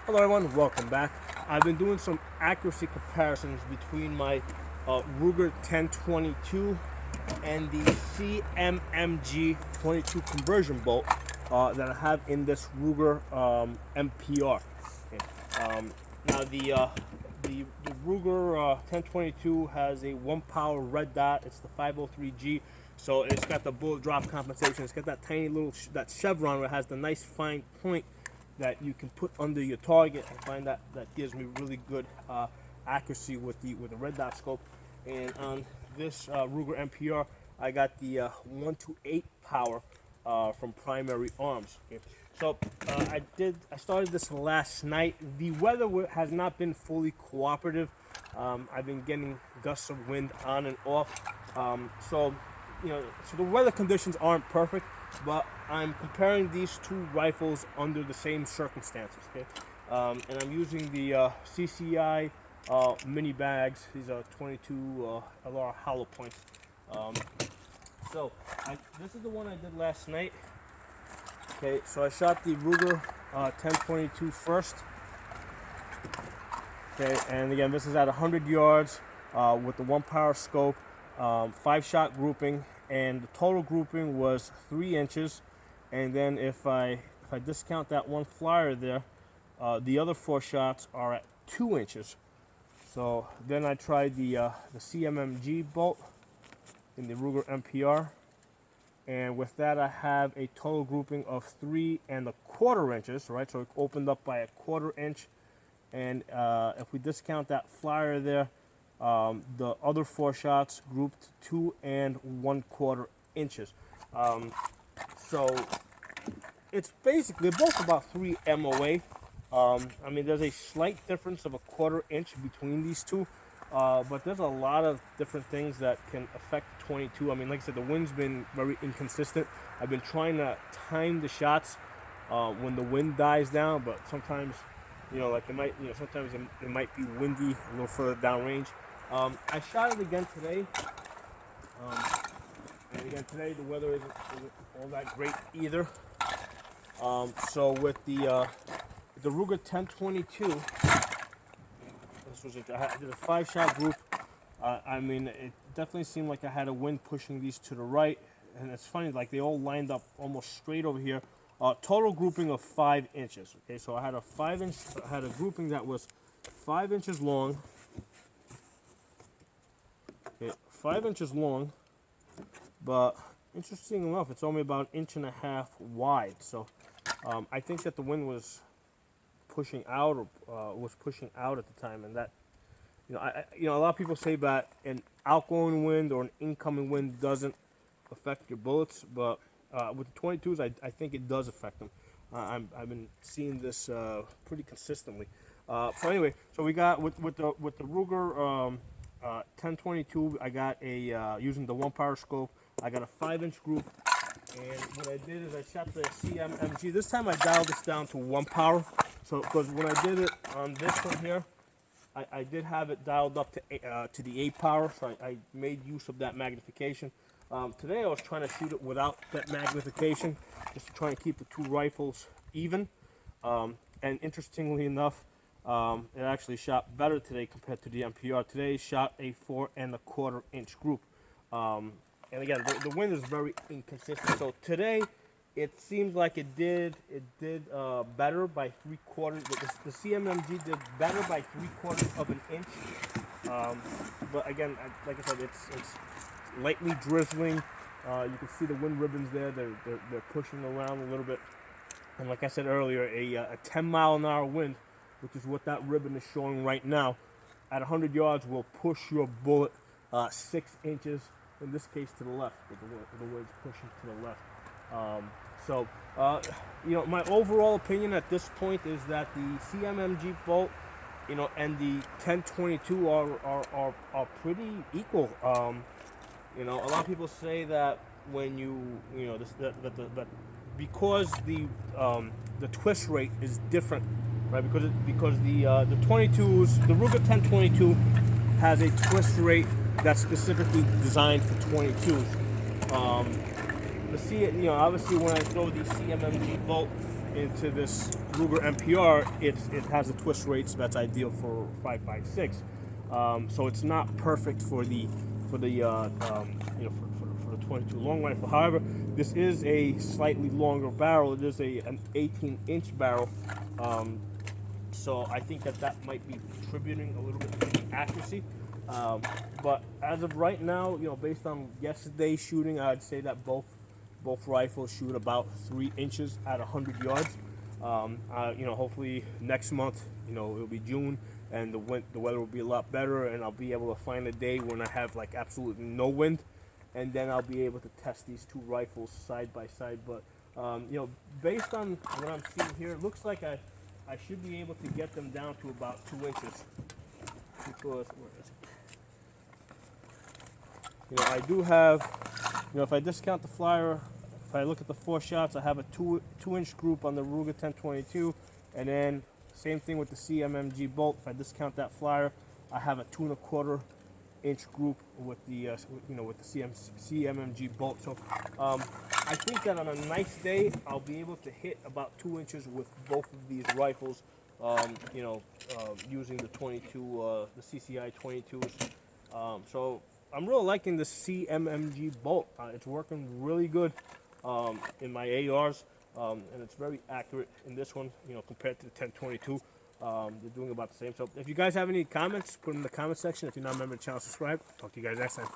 Hello everyone, welcome back. I've been doing some accuracy comparisons between my Ruger 1022 and the CMMG 22 conversion bolt that I have in this Ruger MPR. Okay. Now the Ruger 1022 has a 1-power red dot. It's the 503G, so it's got the bullet drop compensation. It's got that tiny little that chevron where it has the nice fine point that you can put under your target. I find that gives me really good accuracy with the red dot scope. And on this Ruger MPR, I got the 1-to-8 power from Primary Arms. Okay. So I started this last night. The weather has not been fully cooperative. I've been getting gusts of wind on and off. So the weather conditions aren't perfect, but I'm comparing these two rifles under the same circumstances. Okay, and I'm using the CCI mini bags. These are 22 LR hollow points. This is the one I did last night. Okay, so I shot the Ruger 1022 first. Okay, and again, this is at 100 yards with the 1-power scope, 5-shot grouping, and the total grouping was 3 inches. And then if I discount that one flyer there, the other 4 shots are at 2 inches. So then I tried the CMMG bolt in the Ruger MPR. And with that, I have a total grouping of 3 1/4 inches, right? So it opened up by 1/4 inch. And if we discount that flyer there, the other 4 shots grouped 2 1/4 inches. So it's basically both about 3 MOA. I mean, there's a slight difference of 1/4 inch between these two. But there's a lot of different things that can affect 22. I mean, like I said, the wind's been very inconsistent. I've been trying to time the shots when the wind dies down, but sometimes, like sometimes it might be windy a little further downrange. I shot it again today, and again today the weather isn't all that great either. So with the Ruger 1022. I did a 5-shot group. I mean, it definitely seemed like I had a wind pushing these to the right, and it's funny, like they all lined up almost straight over here. Total grouping of 5 inches. Okay, so I had a grouping that was 5 inches long. Okay, 5 inches long, but interesting enough, it's only about 1.5 inches wide. So I think that the wind was pushing out or was pushing out at the time, and that a lot of people say that an outgoing wind or an incoming wind doesn't affect your bullets, but with the 22s I think it does affect them. I've been seeing this pretty consistently. So anyway, so we got with the Ruger 1022, I got a using the 1-power scope, I got a 5-inch group. And what I did is I shot the CMMG. This time I dialed this down to 1 power. So, because when I did it on this one here, I did have it dialed up to the 8 power. So I made use of that magnification. Today I was trying to shoot it without that magnification, just to try and keep the two rifles even. And interestingly enough, it actually shot better today compared to the MPR. Today shot a 4 1/4 inch group. And again, the wind is very inconsistent. So today, it seems like it did better by 3/4. The CMMG did better by 3/4 of an inch. But again, like I said, it's lightly drizzling. You can see the wind ribbons there. They're pushing around a little bit. And like I said earlier, a 10-mile-an-hour wind, which is what that ribbon is showing right now, at 100 yards will push your bullet 6 inches. In this case, to the left, with the wind's pushing to the left. My overall opinion at this point is that the CMMG bolt, and the 1022 are pretty equal. A lot of people say that when because the twist rate is different, right? Because the 22s, the Ruger 1022 has a twist rate that's specifically designed for 22s. Obviously when I throw the CMMG bolt, into this Ruger MPR, it has a twist rate, so that's ideal for 5.56. So it's not perfect for the for the for the 22 long rifle. However, this is a slightly longer barrel. It is an 18-inch barrel. So I think that might be contributing a little bit to the accuracy. But as of right now, based on yesterday's shooting, I'd say that both rifles shoot about 3 inches at 100 yards. Hopefully next month, it'll be June, and the weather will be a lot better, and I'll be able to find a day when I have like absolutely no wind, and then I'll be able to test these two rifles side by side. But based on what I'm seeing here, it looks like I should be able to get them down to about 2 inches. Because I do have, if I discount the flyer, if I look at the 4 shots, I have a 2-inch group on the Ruger 1022, and then same thing with the CMMG bolt. If I discount that flyer, I have a 2.25-inch group with the CMMG bolt. So I think that on a nice day, I'll be able to hit about 2 inches with both of these rifles. Using the the CCI 22s. So I'm really liking the CMMG bolt. It's working really good in my ARs, and it's very accurate in this one, compared to the 1022. They're doing about the same. So if you guys have any comments, put them in the comment section. If you're not a member of the channel, subscribe. Talk to you guys next time.